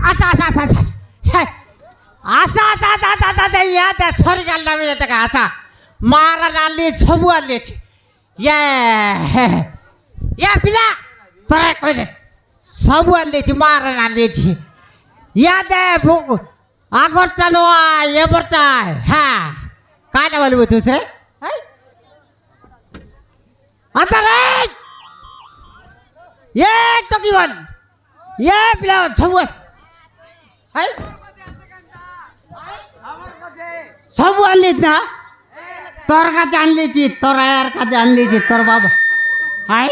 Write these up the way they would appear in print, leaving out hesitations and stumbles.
আচ্ছা আচ্ছা আচ্ছা আচ্ছা আচ্ছা আচ্ছা আচ্ছা আচ্ছা আচ্ছা ইয়াদ সরি গাল নামে টাকা আচ্ছা মারা নালি ছবু আনলেছে ইয়া পিলা তোরা কইলে ছবু আনলেছে মারা নালিছে ইয়াদ আগরটা নয় এবারটায় হ্যাঁ কাটা বলবো তুই রে আচ্ছা রে এ তো কি বল এ পিলা ছবু হাই সব আনলি না তোর কাছে আনলিছি তোর আয়ের কাছে আনলিছি তোর বাবা হাই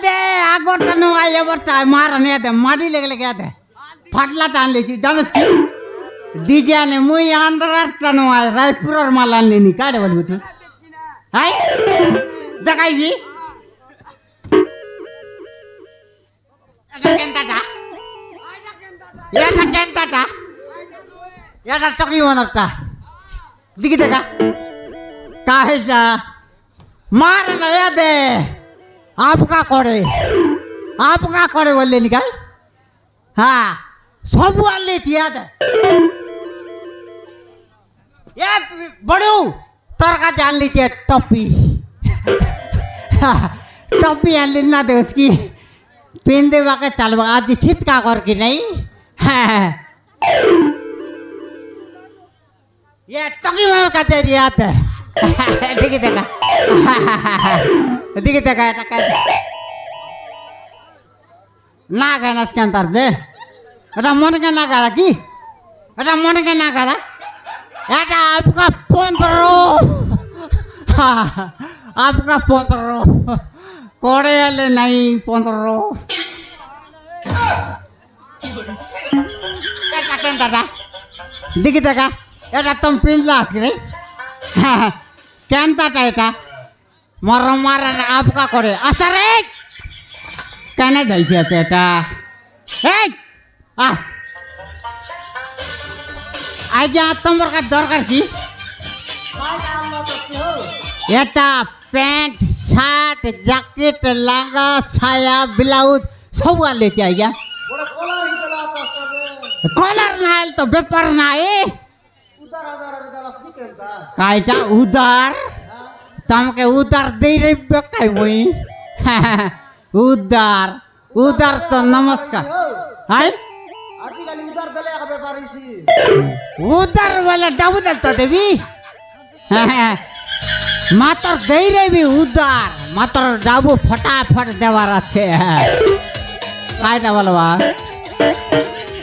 দে আগরটা নয় এবারটা মারা নিয়ে দে মাটি লেগে লেগে দে ফাটলাটা আনলিছি জানিস কি ডিজাইনে মুই আন্ধ্রাটা নয় রায়পুরের মাল আনলিনি কাটে বলবি তুই হাই দেখাইবি এটা কেনটা এটা কেনটা এটা চকি মনটা দিকে দেখা কাহেটা মার না দে আপকা করে বললে নি গাই হ্যাঁ সবু আনলে দে এ বড়ু তোর কাছে আনলি টপি টপি আনলি না দেখ কি पेन देवा के चलवा आज शीत का कर की नहीं ये टकी में का तेरी आते दिखे देखा ना कहना इसके अंदर जे ऐसा मन के ना करा की ऐसा मन के ना करा ऐसा आपका 15 করে এলে নাই 15 এটা কেন দাদা দেখি দেখা এটা তুমি পিনলা আজকে রে কেনটা এটা মরম মারা আপকা করে আচ্ছা রে কেন যাইছে এটা এই আজ তোমার কাছে দরকার কি এটা पैंट शर्ट जैकेट लहंगा साया ब्लाउज सब लेते आ गया कॉलर ना तो पेपर ना काइटा उधार तमके उधार दे रे बेकाई वही उधार तो नमस्कार हाय आजकल उधार दले का व्यापारी सी उधार वाला डाबू दलता देवी मातर दे रे भी उधार मातर डाबू फटाफट देवार अच्छे है कायटा बोलवा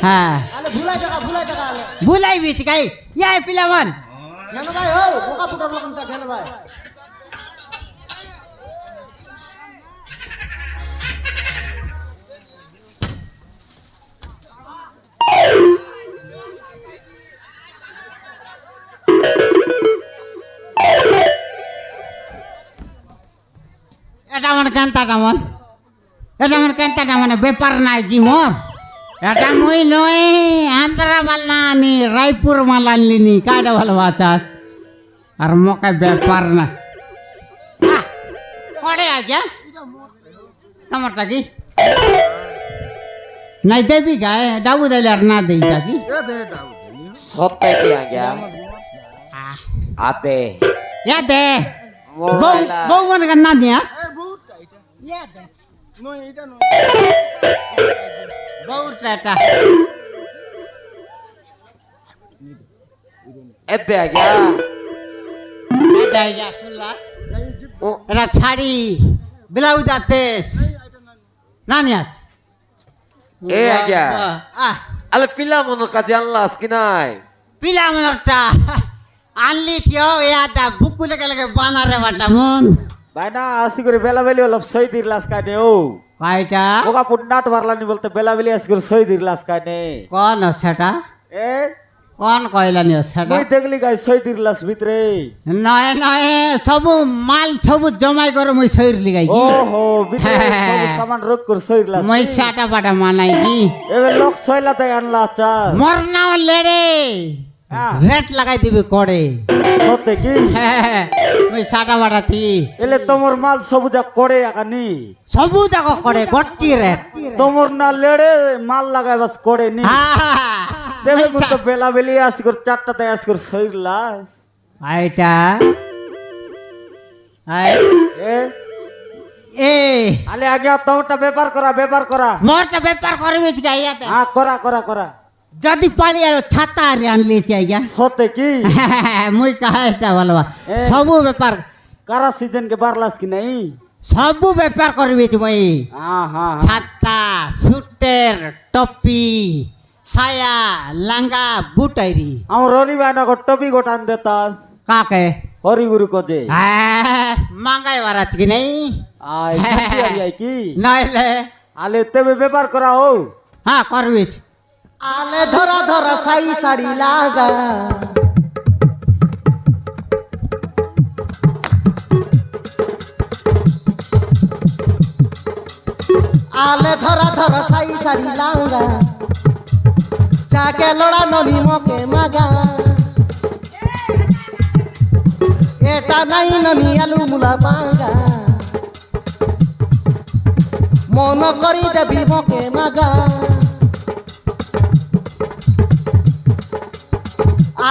हाँ अरे भुलाई भी थी कहीं ये पिलावन खेलो भाई हो बोका पुटर लोगन सा खेलो भाई এটা মানে কেনটা মানে ব্যাপার নাই কি মোর এটা মই নয় আন্ধ্রা মাল না আনি রায়পুর মাল আনলিনি কাটা ভালো বাতাস আর মকে ব্যাপার না করে আগে তোমারটা কি নাই দেবি গায়ে ডাবু দিলে আর না দেই কি সত্যি কি আগে আতে দে বউ মনে কর না দিয়া শাড়ি ব্লাউজ আছে না নিয়াস এ আজ্ঞা আলে পিলা মনের কাছে আনলাস কি নাই পিলা মনটা আনলি থিও ইয়াটা বুকু লেগে বানারে বাটা মন বাইনা আসি করে বেলাবেলি হলো সই দিরলাস কানে ও কাইটা ওকা পুন্নাট মারলানি বলতে বেলাবেলি আসি করে সই দিরলাস কানে কোন সেটা এ কোন কইলানি সেটা মই দেখলি গাই সই দিরলাস ভিতরে নয় নয় সব মাল সব জমাই করে মই সইরলি গাই কি ওহো ভিতরে সব সামান রক করে সইরলাস মই সাটা পাটা মানাই কি এবে লোক সইলা তাই আনলা চা মোর নাও লেড়ে রেট লাগাই দিবি করে সত্যি কি হ্যাঁ ওই সাটা বাটা থি এলে তোমার মাল সবুজা করে আকানি সবু জায়গা করে গটকি রেট তোমার না লেড়ে মাল লাগাই বাস করে নি দেবে তো বেলা বেলি আসি করে 4টাতে আসি করে সইলাস আইটা আই এ এ আলে আগে তোমারটা ব্যাপার করা মোরটা ব্যাপার করবি গাইয়াতে হ্যাঁ করা যদি পারি আর ছাতা রে আনলি চাইগা সত্যি কি মুই কাহাটা বলবা এ। সবু ব্যাপার কারা সিজন के बारलास की नहीं সবু ব্যাপার করবি তুই हाँ हाँ हाँ ছাতা সুটের টপি ছায়া লাঙ্গা বুটাইরি हम रोनी बाना को टोपी गोटान देतास কাকে हरी गुरु को जे মাঙ্গাই বারাত কি নেই आई सच्ची आई की নাইলে आले तेबे व्यापार करा हो হ্যাঁ করবি আলে ধরা ধরা সাই শাড়ি লাগা আলে ধরা ধরা সাই শাড়ি লাগা চাকে লড়া ননি মকে মাগা এটা নাই ননি আলু মুলা পাঙ্গা মন করি দেবি মকে মাগা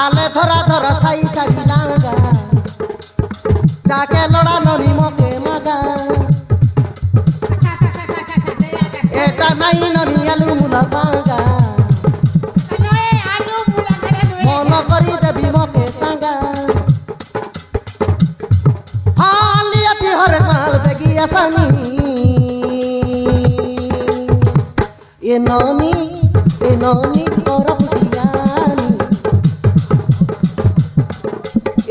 আলে ধরা ধরা সাই শাড়ি লাগা চাকে লড়া ননি মকে মাগা এটা নাই ননি আলু মুলা পাঙ্গা মন করি দেবি মকে সাঙ্গা হালিয়াতি হরে মাল বেগি আসানি এ ননি করব দিয়ানি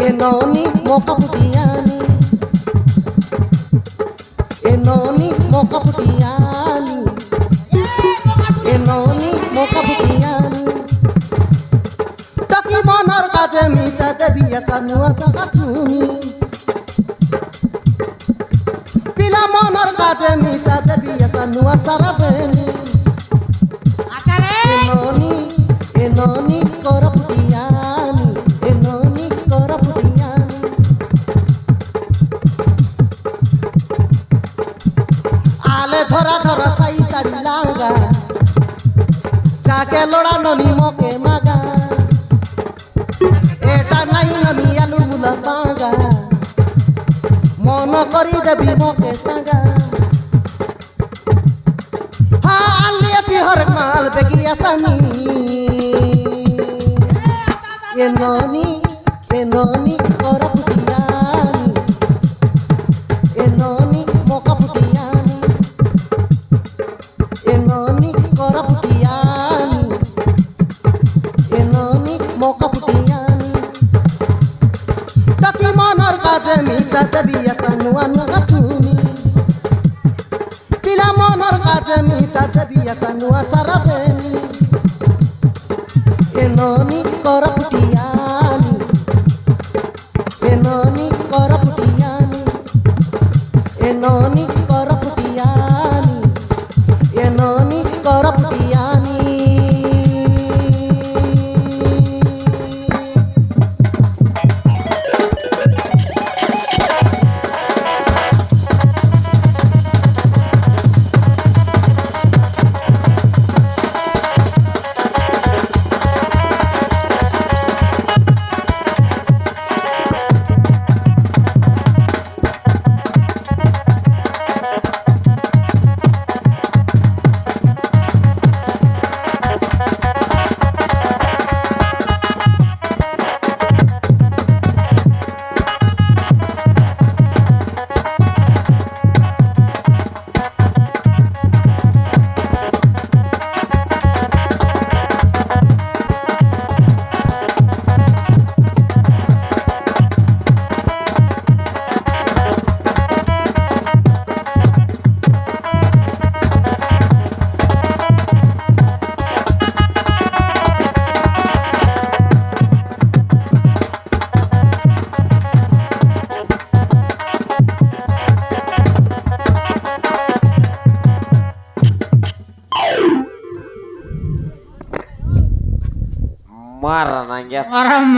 enoni moka putiani enoni moka putiani enoni moka putiani taki monar kaje misa debiya sanua takachuni pila monar kaje misa debiya sanua sarabeni enoni kora putiani enoni kora putiani ale ধরা ধরা সাই শাড়ি লাগা চাকে লড়া ননি মকে মাগা এটা নাই ননি আলু মুলা পাগা মন করি দেবি মকে সাগা হালিয়াতি হর মাল baggy আসানি enoni kora putiani enoni moka putiani enoni kora putiani enoni moka putiani taki monar kaje misa debiya sanua nakachuni pila monar kaje misa debiya sanua sarabeni enoni kora putiani enoni kora putiani enoni kora putiani enoni kora putiani মাঙ্গিয়া ওরা